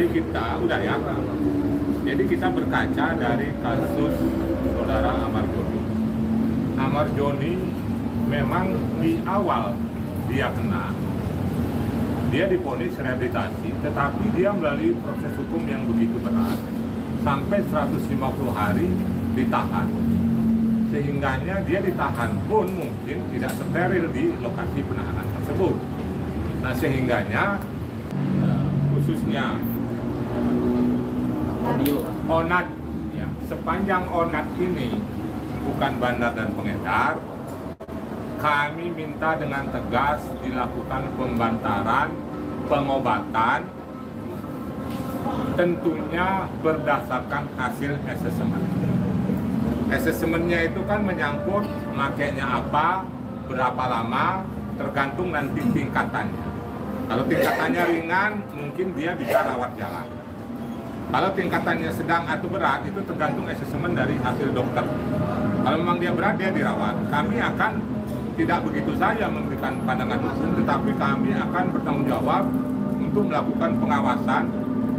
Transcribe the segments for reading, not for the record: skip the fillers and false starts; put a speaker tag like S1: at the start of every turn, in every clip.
S1: Jadi kita udah ya. Jadi kita berkaca dari kasus saudara Amar Joni. Amar Joni memang di awal dia kena, dia divonis rehabilitasi, tetapi dia melalui proses hukum yang begitu berat sampai 150 hari ditahan, sehingganya dia ditahan pun mungkin tidak steril di lokasi penahanan tersebut. Nah sehingganya khususnya Onat, ya, sepanjang Onat ini bukan bandar dan pengedar, kami minta dengan tegas dilakukan pembantaran, pengobatan, tentunya berdasarkan hasil asesmen. Asesmennya itu kan menyangkut makainya apa, berapa lama, tergantung nanti tingkatannya. Kalau tingkatannya ringan, mungkin dia bisa rawat jalan. Kalau tingkatannya sedang atau berat, itu tergantung asesmen dari hasil dokter. Kalau memang dia berat, dia dirawat. Kami akan tidak begitu saja memberikan pandangan hukum, tetapi kami akan bertanggung jawab untuk melakukan pengawasan,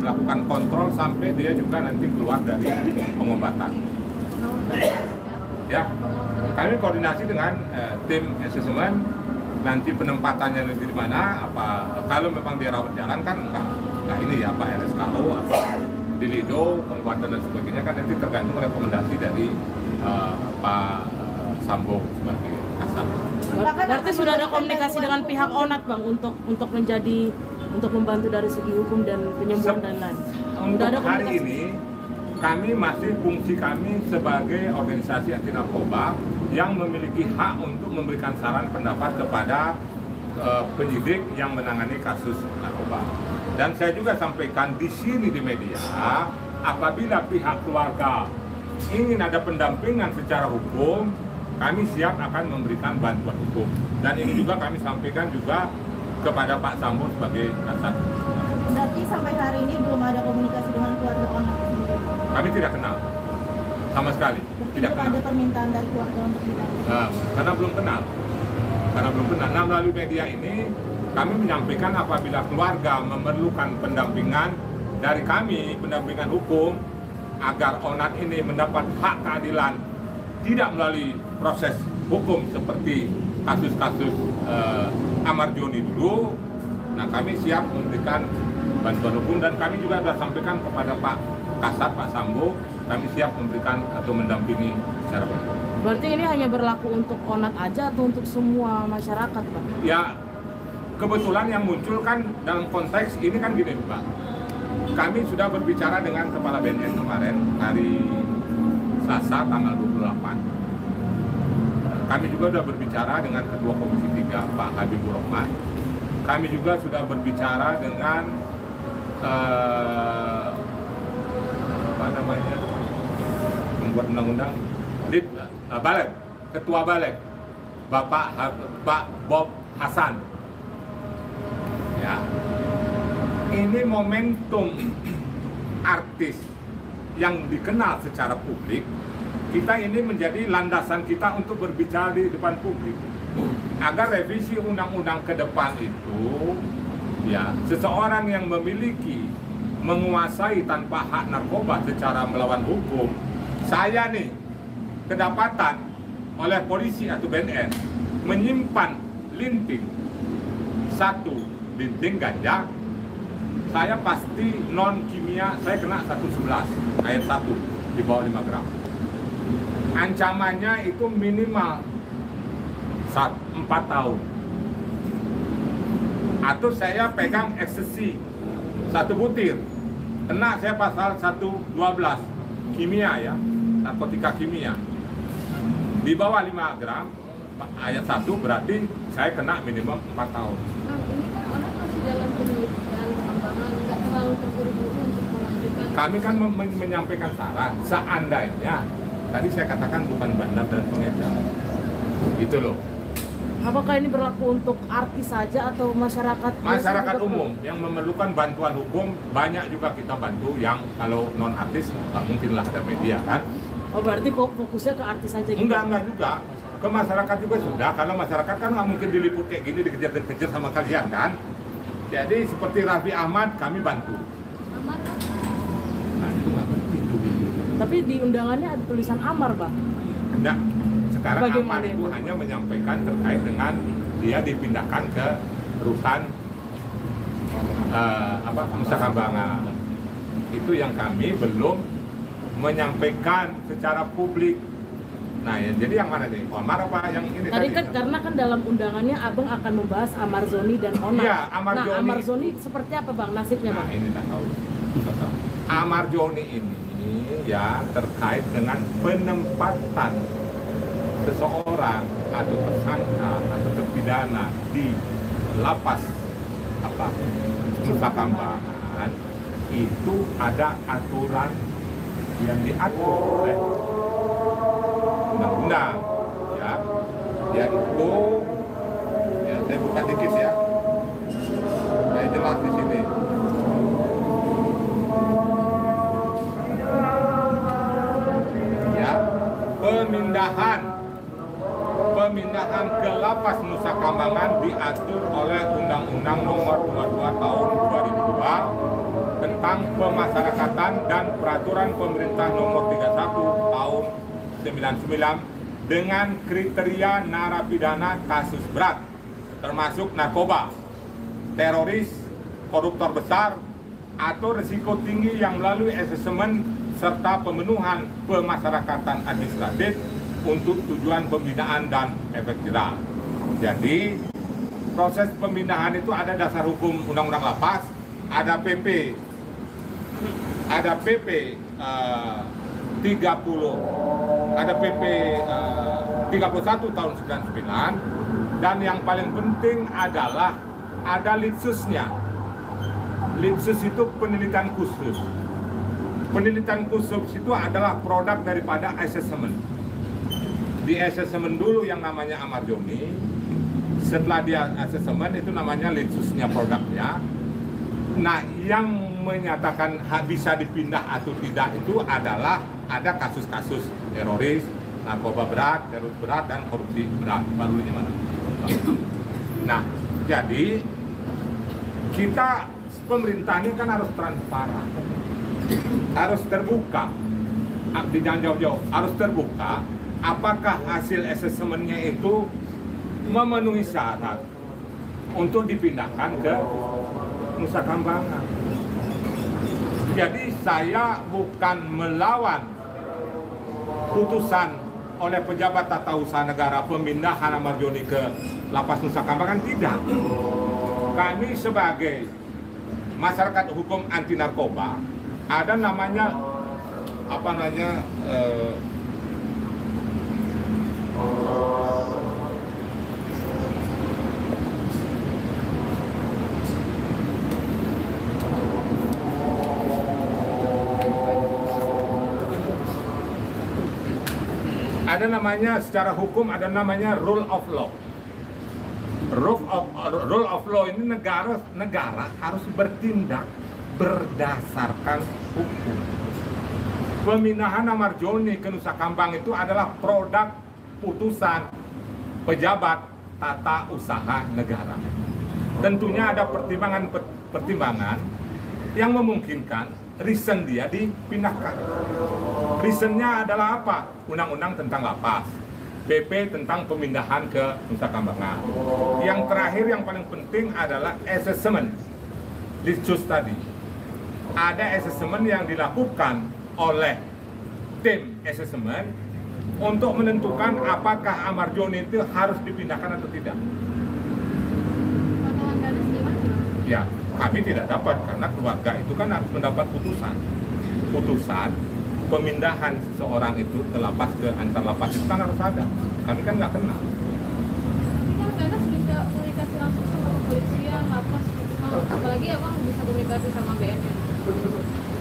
S1: melakukan kontrol sampai dia juga nanti keluar dari pengobatan. Ya, kami koordinasi dengan tim asesmen, nanti penempatannya nanti di mana. Apa kalau memang dia rawat jalan kan enggak ini ya Pak RSKO, apa di Lido, pengobatan dan sebagainya kan nanti tergantung rekomendasi dari Pak Sambo sebagai kasat.
S2: Berarti sudah ada komunikasi dengan pihak Onat Bang untuk membantu dari segi hukum dan penyembuhan dan lain.
S1: Untuk hari ini kami masih fungsi kami sebagai organisasi anti narkoba yang memiliki hak untuk memberikan saran pendapat kepada penyidik yang menangani kasus narkoba. Dan saya juga sampaikan di sini di media, apabila pihak keluarga ingin ada pendampingan secara hukum, kami siap akan memberikan bantuan hukum. Dan ini juga kami sampaikan juga kepada Pak Sambo sebagai kasat.
S3: Berarti sampai hari ini belum ada komunikasi dengan keluarga Onat?
S1: Kami tidak kenal sama sekali. Tidak
S3: ada permintaan dari keluarga untuk dibantu?
S1: Karena belum kenal. Nah, melalui media ini kami menyampaikan apabila keluarga memerlukan pendampingan dari kami, pendampingan hukum, agar Onat ini mendapat hak keadilan, tidak melalui proses hukum seperti kasus-kasus Amar Joni dulu. Nah, kami siap memberikan bantuan hukum dan kami juga sudah sampaikan kepada Pak Kasat, Pak Sambo, kami siap memberikan atau mendampingi secara hukum.
S2: Berarti ini hanya berlaku untuk Onat aja atau untuk semua masyarakat, Pak?
S1: Ya, kebetulan yang muncul kan dalam konteks ini kan gini, Pak. Kami sudah berbicara dengan Kepala BNN kemarin hari Selasa tanggal 28. Kami juga sudah berbicara dengan Ketua Komisi 3 Pak Habibur Rahman. Kami juga sudah berbicara dengan pembuat undang-undang Balek, Ketua Balek, Pak Bob Hasan. Ya, ini momentum artis yang dikenal secara publik. Kita ini menjadi landasan kita untuk berbicara di depan publik agar revisi undang-undang ke depan itu, ya, seseorang yang memiliki menguasai tanpa hak narkoba secara melawan hukum. Saya nih kedapatan oleh polisi atau BNN menyimpan linting 1 linting ganja, saya pasti non kimia, saya kena 111 ayat 1 di bawah 5 gram. Ancamannya itu minimal 4 tahun. Atau saya pegang ekstasi 1 butir, kena saya pasal 112 kimia, ya, narkotika kimia. Di bawah 5 gram ayat 1 berarti saya kena minimum 4 tahun.
S3: Ini kan orang masih dalam penyelidikan, pengembangan, nggak terlalu terburu-buru untuk melanjutkan.
S1: Kami kan menyampaikan saran, seandainya tadi saya katakan bukan bandar dan pengedar, gitu loh.
S2: Apakah ini berlaku untuk artis saja atau masyarakat?
S1: Masyarakat umum yang memerlukan bantuan hukum banyak juga kita bantu. Yang kalau non artis nggak mungkin lah ada media kan.
S2: Oh, berarti kok fokusnya ke artis saja? Gitu?
S1: Enggak juga. Ke masyarakat juga sudah. Kalau masyarakat kan nggak mungkin diliput kayak gini, dikejar-kejar sama kalian kan. Jadi seperti Raffi Ahmad kami bantu.
S3: Amar kan?
S1: Nah, itu nggak ngerti itu.
S2: Tapi di undangannya ada tulisan amar, Bang.
S1: Nah, sekarang
S2: Bagaimana
S1: amar itu
S2: itu?
S1: hanya menyampaikan terkait dengan dia dipindahkan ke rutan Nusa Kambangan. Itu yang kami belum menyampaikan secara publik. Nah, ya, jadi yang mana nih? Amar apa yang ini
S2: Tadi kan karena kan dalam undangannya Abang akan membahas Amar Zoni dan Onat.
S1: Iya, Amar
S2: nah,
S1: Zoni.
S2: Amar Zoni seperti apa, Bang, nasibnya,
S1: Nah,
S2: Bang?
S1: ini tak tahu. Amar Joni ini ya terkait dengan penempatan seseorang atau tersangka atau terpidana di lapas Nusa Kambangan itu ada aturan yang diatur oleh undang-undang, ya, yaitu ya saya buka dikit ya, saya jelas di sini. Ya, pemindahan ke lapas Nusa Kambangan diatur oleh Undang-Undang Nomor 22 Tahun 2002 tentang Pemasyarakatan dan Peraturan Pemerintah Nomor 31 Tahun 99 dengan kriteria narapidana kasus berat termasuk narkoba, teroris, koruptor besar, atau risiko tinggi yang melalui asesmen serta pemenuhan pemasyarakatan administratif untuk tujuan pembinaan dan efek jerah. Jadi proses pembinaan itu ada dasar hukum Undang-Undang Lapas, ada PP 30, ada PP 31 tahun 99, dan yang paling penting adalah ada litsusnya. Litsus itu penelitian khusus. Penelitian khusus itu adalah produk daripada asesmen. Di asesmen dulu yang namanya Amar Joni, setelah dia asesmen itu namanya litsusnya produknya. Nah, yang menyatakan bisa dipindah atau tidak itu adalah ada kasus-kasus teroris, narkoba berat, teroris berat, dan korupsi berat. Baru ini mana? Nah, jadi kita pemerintah ini kan harus transparan, harus terbuka, jangan jauh-jauh, harus terbuka. Apakah hasil asesmennya itu memenuhi syarat untuk dipindahkan ke Nusa Kambangan? Jadi saya bukan melawan putusan oleh pejabat tata usaha negara pemindahan Amar Joni ke lapas Nusa Kambangan, tidak. Kami sebagai masyarakat hukum anti narkoba ada namanya secara hukum ada namanya rule of law. Rule of law ini negara harus bertindak berdasarkan hukum. Pemindahan Amar Joni ke Nusa Kambangan itu adalah produk putusan pejabat tata usaha negara. Tentunya ada pertimbangan yang memungkinkan reason dia dipindahkan. Reasonnya adalah apa? Undang-undang tentang lapas, PP tentang pemindahan ke Nusa Kambangan. Yang terakhir yang paling penting adalah assessment. Litsus tadi. Ada assessment yang dilakukan oleh tim assessment untuk menentukan apakah Amar Joni itu harus dipindahkan atau tidak.
S3: Potongan garis gimana?
S1: Ya, kami tidak dapat karena keluarga itu kan harus mendapat putusan pemindahan seseorang itu ke lapas, ke antar lapas itu kan harus ada. Kami kan nggak kenal.
S3: Kan garis bisa komunikasi langsung sama kepolisian, lapas, apalagi abang bisa komunikasi sama BNN.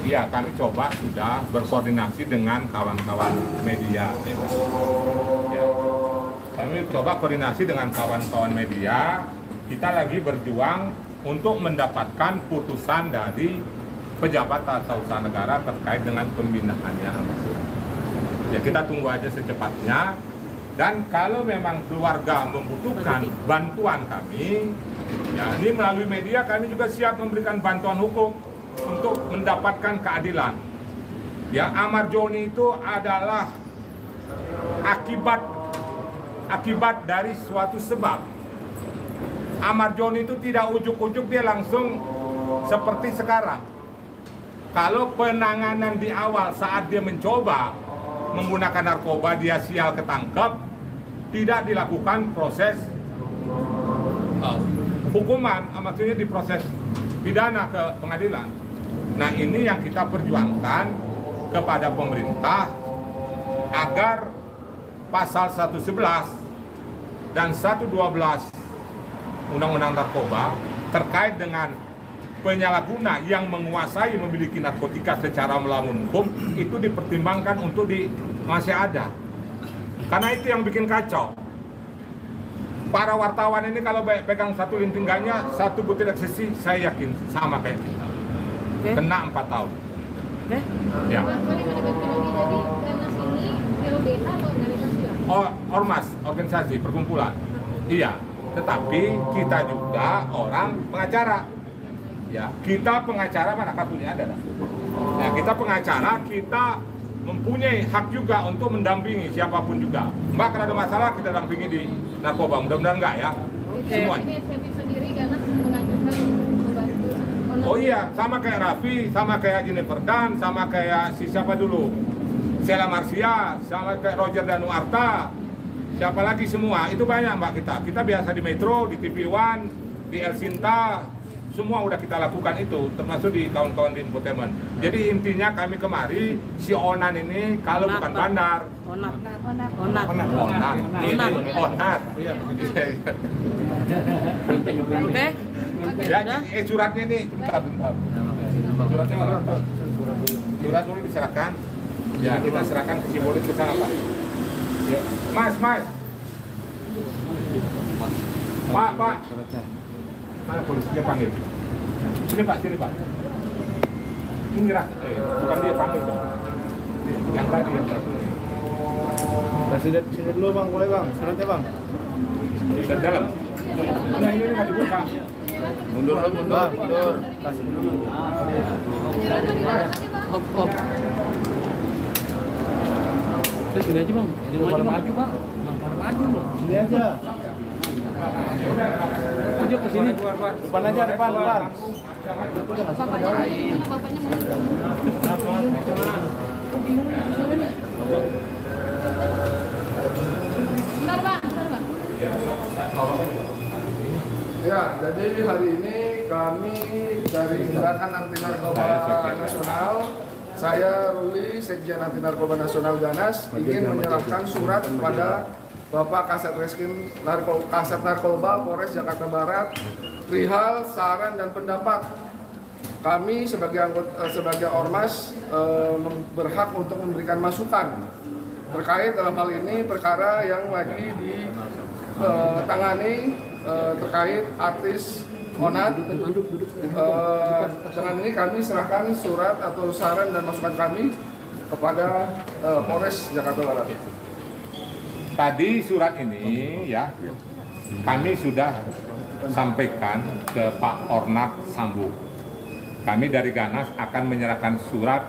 S1: Iya, kami coba sudah berkoordinasi dengan kawan-kawan media. Ya. Kami coba koordinasi dengan kawan-kawan media. Kita lagi berjuang untuk mendapatkan putusan dari pejabat tata usaha negara terkait dengan pemindahannya. Ya, kita tunggu aja secepatnya. Dan kalau memang keluarga membutuhkan bantuan kami, ya ini melalui media kami juga siap memberikan bantuan hukum. untuk mendapatkan keadilan. Ya, Amar Joni itu adalah akibat dari suatu sebab. Amar Joni itu tidak ujuk-ujuk dia langsung seperti sekarang. Kalau penanganan di awal saat dia mencoba menggunakan narkoba, dia sial ketangkep, tidak dilakukan proses hukuman, maksudnya diproses pidana ke pengadilan. Nah, ini yang kita perjuangkan kepada pemerintah agar pasal 111 dan 112 Undang-Undang Narkoba terkait dengan penyalahguna yang menguasai memiliki narkotika secara melawan hukum itu dipertimbangkan untuk masih ada. Karena itu yang bikin kacau. Para wartawan ini kalau pegang satu lintingannya, satu butir ekstasi, saya yakin sama kayak kita. Kena 4 tahun. Ya. Ormas, organisasi, perkumpulan. Iya, tetapi kita juga orang pengacara. Ya, kita pengacara mana kartunya ada. Ya, kita pengacara, kita mempunyai hak juga untuk mendampingi siapapun juga. Mbak, kalau ada masalah kita dampingi di narkoba, mudah-mudahan enggak ya. Semua. Oh iya, sama kayak Raffi, sama kayak Jennifer Dan, sama kayak siapa dulu, Sheila Marcia, sama kayak Roger Danuarta, siapa lagi semua, itu banyak Mbak kita. Kita biasa di Metro, di TV One, di El Sinta, semua udah kita lakukan itu, termasuk di kawan-kawan di infotainment. Jadi intinya kami kemari, si Onan ini kalau bukan bandar, Onat. Oke. Ya, suratnya ini, bentar. Suratnya mana? Surat dulu diserahkan. Ya, kita serahkan ke Simbolis ke sana, Pak. Ya. Mas. Pak. Mana polisinya panggil? Sini Pak. Ini bukan dia panggil dong. Yang tadi.
S4: Presiden sini dulu Bang, boleh Bang? Suratnya Bang.
S1: Di dalam. Nah, ini nggak dibuka.
S4: Mundur. Kasih dulu.
S2: Hop. Terus sini aja Bang. Jangan maju Bang. Maju loh.
S4: Sini aja.
S2: Maju ke sini.
S4: Depan aja, depan.
S5: Ya, jadi hari ini kami dari Gerakan Anti Narkoba Nasional, saya Ruli, Sekjen Anti Narkoba Nasional Ganas, ingin menyerahkan surat kepada Bapak Kasat Reskrim Kasat Narkoba Polres Jakarta Barat, perihal saran dan pendapat. Kami sebagai ormas berhak untuk memberikan masukan terkait dalam hal ini perkara yang lagi ditangani terkait artis Onat. Dengan ini kami serahkan surat atau saran dan masukan kami kepada Polres Jakarta Barat.
S1: Tadi surat ini ya kami sudah sampaikan ke Pak Ornat Sambu. Kami dari Ganas akan menyerahkan surat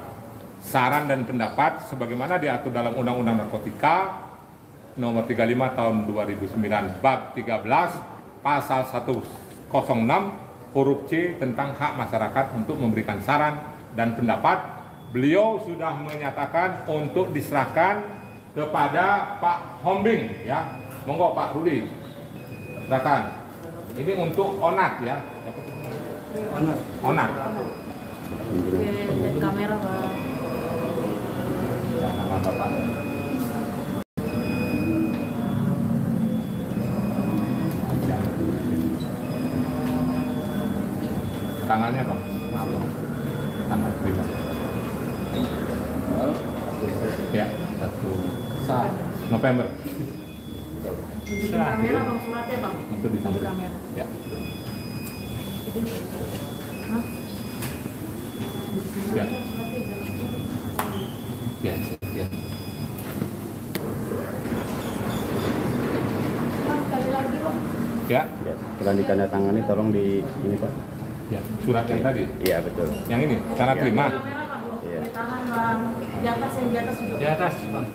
S1: saran dan pendapat sebagaimana diatur dalam Undang-Undang Narkotika Nomor 35 Tahun 2009 Bab 13 Pasal 106 huruf C tentang hak masyarakat untuk memberikan saran dan pendapat. Beliau sudah menyatakan untuk diserahkan kepada Pak Hombing ya. Monggo Pak Rudi. Silakan. Ini untuk Onat ya. Onat.
S2: Oke, kamera Bang.
S1: Tangannya Bang. Tangan prima. Ya, 1 November.
S2: Kamera Bang, suratnya Bang.
S1: Untuk disampaikan.
S2: Kamera.
S1: Ya. Ya. Ya.
S4: Ya, setelah ditandatangani tolong di ini Pak.
S1: Ya, surat yang tadi.
S6: Iya betul.
S1: Yang ini, cara terima.
S6: Iya.
S2: Tahan bang, di atas yang di atas juga.
S4: Di atas, Bang.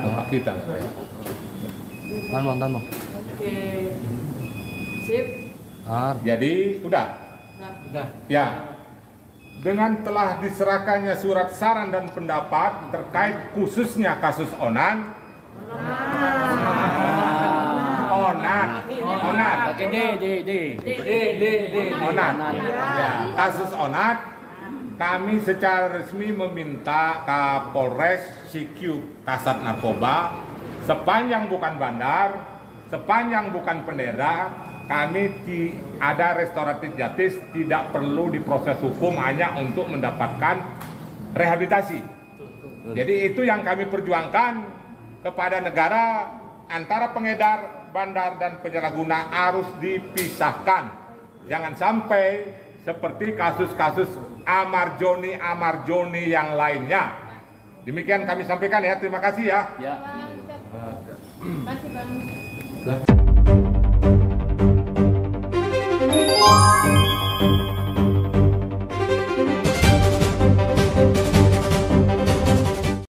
S1: Bapak kita.
S4: Tahan, Bang.
S2: Oke. Sip.
S1: Jadi, udah.
S4: Udah.
S1: Ya. Dengan telah diserahkannya surat saran dan pendapat terkait khususnya kasus Onat.
S4: Oke,
S1: Onat. Ya, kasus Onat, kami secara resmi meminta Kapolres CQ Kasat Narkoba, sepanjang bukan bandar, sepanjang bukan bendera, kami ada restoratif justice, tidak perlu diproses hukum hanya untuk mendapatkan rehabilitasi. Jadi itu yang kami perjuangkan kepada negara, antara pengedar, bandar, dan penyalahguna harus dipisahkan. Jangan sampai seperti kasus-kasus Amar Joni yang lainnya. Demikian kami sampaikan ya, terima kasih ya.
S4: Ya.